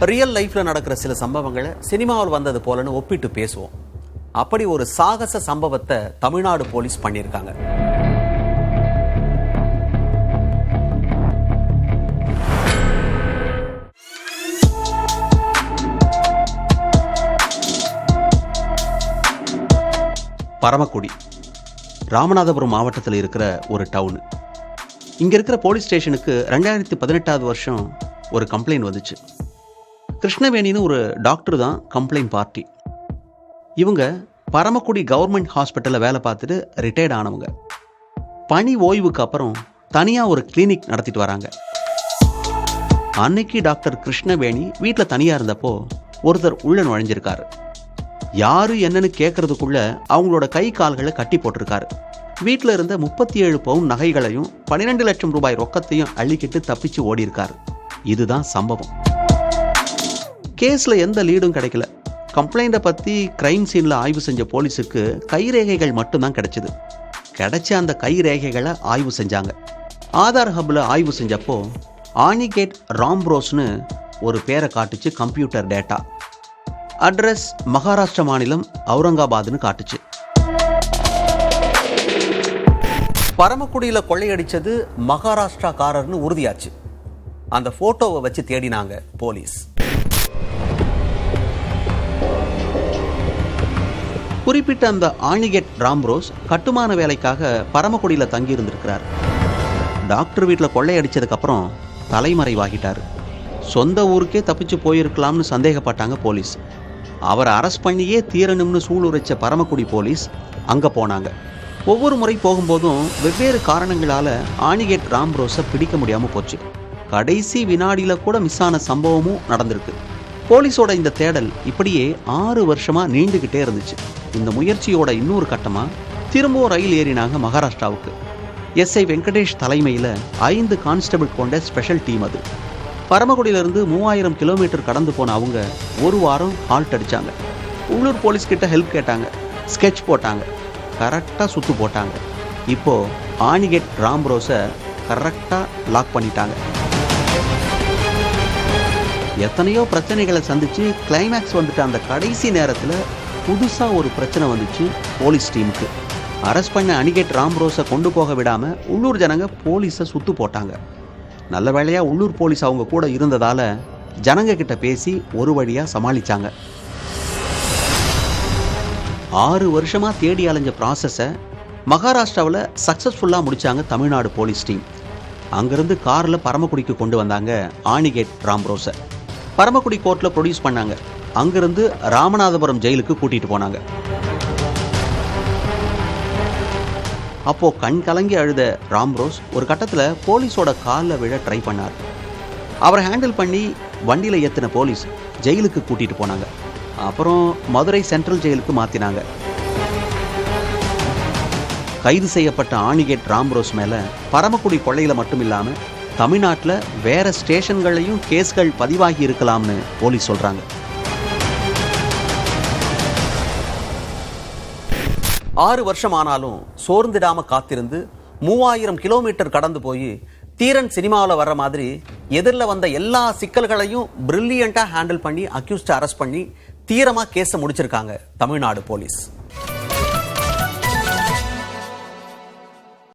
Real லைஃப்ல நடக்கிற சில சம்பவங்களை சினிமாவில் வந்தது போலன்னு ஒப்பிட்டு பேசுவோம். அப்படி ஒரு சாகச சம்பவத்தை தமிழ்நாடு போலீஸ் பண்ணியிருக்காங்க. பரமக்குடி ராமநாதபுரம் மாவட்டத்தில் இருக்கிற ஒரு டவுன். இங்கே இருக்கிற போலீஸ் ஸ்டேஷனுக்கு 2018 வருஷம் ஒரு கம்ப்ளைண்ட் வந்துச்சு. கிருஷ்ணவேணின்னு ஒரு டாக்டர் தான் கம்ப்ளைண்ட் பார்ட்டி. இவங்க பரமக்குடி கவர்மெண்ட் ஹாஸ்பிட்டலில் வேலை பார்த்துட்டு ரிட்டையர்ட் ஆனவங்க. பணி ஓய்வுக்கு அப்புறம் தனியாக ஒரு கிளினிக் நடத்திட்டு வராங்க. அன்னைக்கு டாக்டர் கிருஷ்ணவேணி வீட்டில் தனியாக இருந்தப்போ ஒருத்தர் உள்ள நுழைஞ்சிருக்காரு. யாரு என்னன்னு கேட்கறதுக்குள்ள அவங்களோட கை கால்களை கட்டி போட்டிருக்காரு. வீட்டில் இருந்த 37 பவுன் நகைகளையும் 12 லட்சம் ரூபாய் ரொக்கத்தையும் அள்ளிக்கிட்டு தப்பிச்சு ஓடி இருக்காரு. இதுதான் சம்பவம். கேஸ்ல எந்த லீடும் கிடைக்கல. கம்ப்ளைண்ட்டை பத்தி கிரைம் சீன்ல ஆய்வு செஞ்ச போலீஸுக்கு கைரேகைகள் மட்டும்தான் கிடைச்சது. கிடைச்ச அந்த கைரேகைகளை ஆய்வு செஞ்சாங்க. ஆதார் ஹப்ல ஆய்வு செஞ்சப்போ ஆனிகேட் ராம்ப்ரோஸ்னு ஒரு பேரை காட்டுச்சு. கம்ப்யூட்டர் டேட்டா அட்ரஸ் மகாராஷ்டிரா மாநிலம் அவுரங்காபாத்னு காட்டுச்சு. பரமக்குடியில கொள்ளையடிச்சது மகாராஷ்டிராக்காரர்னு உறுதியாச்சு. அந்த போட்டோவை வச்சு தேடினாங்க போலீஸ். குறிப்பிட்ட அந்த ஆனிகேட் ராம்ப்ரோஸ் கட்டுமான வேலைக்காக பரமக்குடியில தங்கி இருந்திருக்கிறார். டாக்டர் வீட்டில் கொள்ளையடிச்சதுக்கு அப்புறம் தலைமறைவாகிட்டார். சொந்த ஊருக்கே தப்பிச்சு போயிருக்கலாம்னு சந்தேகப்பட்டாங்க போலீஸ். அவரை அரெஸ்ட் பண்ணியே தீரணும்னு சூளுரைச்ச பரமக்குடி போலீஸ் அங்க போனாங்க. ஒவ்வொரு முறை போகும்போதும் வெவ்வேறு காரணங்களால ஆனிகேட் ராம்ப்ரோஸை பிடிக்க முடியாம போச்சு. கடைசி வினாடியில கூட மிஸ் ஆன சம்பவமும் நடந்திருக்கு. போலீஸோட இந்த தேடல் இப்படியே 6 வருஷமா நீண்டுகிட்டே இருந்துச்சு. இந்த முயற்சியோட இன்னொரு கட்டமா திரும்பவும் ரயில் ஏறினாங்க மகாராஷ்டிராவுக்கு. எஸ்ஐ வெங்கடேஷ் தலைமையில 5 கான்ஸ்டபிள் கொண்ட ஸ்பெஷல் டீம் அது. பரமக்குடியிலிருந்து 3000 கிலோமீட்டர் கடந்து போன அவங்க ஒரு வாரம் ஹால்ட் அடிச்சாங்க. உள்ளூர் போலீஸ் கிட்ட ஹெல்ப் கேட்டாங்க. ஸ்கெட்ச் போட்டாங்க. கரெக்டாக சுத்து போட்டாங்க. இப்போ ஆனிகேட் ராம்ப்ரோஸை கரெக்டாக லாக் பண்ணிட்டாங்க. எத்தனையோ பிரச்சனைகளை சந்திச்சு கிளைமேக்ஸ் வந்துட்டு அந்த கடைசி நேரத்தில் புதுசாக ஒரு பிரச்சனை வந்துச்சு போலீஸ் டீமுக்கு. அரெஸ்ட் பண்ண ஆனிகேட் ராம்ப்ரோஸை கொண்டு போக விடாமல் உள்ளூர் ஜனங்க போலீஸை சுத்து போட்டாங்க. நல்ல வேளையாக உள்ளூர் போலீஸ் அவங்க கூட இருந்ததால் ஜனங்க கிட்ட பேசி ஒரு வழியாக சமாளித்தாங்க. 6 வருஷமா தேடி அலைஞ்ச ப்ராசஸை மகாராஷ்டிராவில் சக்ஸஸ்ஃபுல்லாக முடித்தாங்க தமிழ்நாடு போலீஸ் டீம். அங்கேருந்து காரில் பரமக்குடிக்கு கொண்டு வந்தாங்க ஆனிகேட் ராம்ப்ரோஸை. பரமக்குடி கோர்ட்டில் ப்ரொடியூஸ் பண்ணாங்க. அங்கேருந்து ராமநாதபுரம் ஜெயிலுக்கு கூட்டிகிட்டு போனாங்க. அப்போது கண் கலங்கி அழுத ராம்ப்ரோஸ் ஒரு கட்டத்தில் போலீஸோட காலில் விழ ட்ரை பண்ணார். அவரை ஹேண்டில் பண்ணி வண்டியில் ஏற்றின போலீஸ் ஜெயிலுக்கு கூட்டிகிட்டு போனாங்க. அப்புறம் மதுரை சென்ட்ரல் ஜெயிலுக்கு மாற்றினாங்க. கைது செய்யப்பட்ட ஆனிகேட் ராம்ப்ரோஸ் மேலே பரமக்குடி கொள்ளையில் மட்டும் இல்லாமல் தமிழ்நாட்டில் வேற ஸ்டேஷன்களையும் கேஸ்கள் பதிவாகி இருக்கலாம்னு போலீஸ் சொல்கிறாங்க. 6 வருஷம் ஆனாலும் சோர்ந்திடாம காத்திருந்து 3000 கிலோமீட்டர் கடந்து போய் தீரன் சினிமாவில் வர்ற மாதிரி எதிரில் வந்த எல்லா சிக்கல்களையும் பிரில்லியண்டா ஹேண்டில் பண்ணி அக்யூஸ்டை அரெஸ்ட் பண்ணி தீரமா கேஸை முடிச்சிருக்காங்க தமிழ்நாடு போலீஸ்.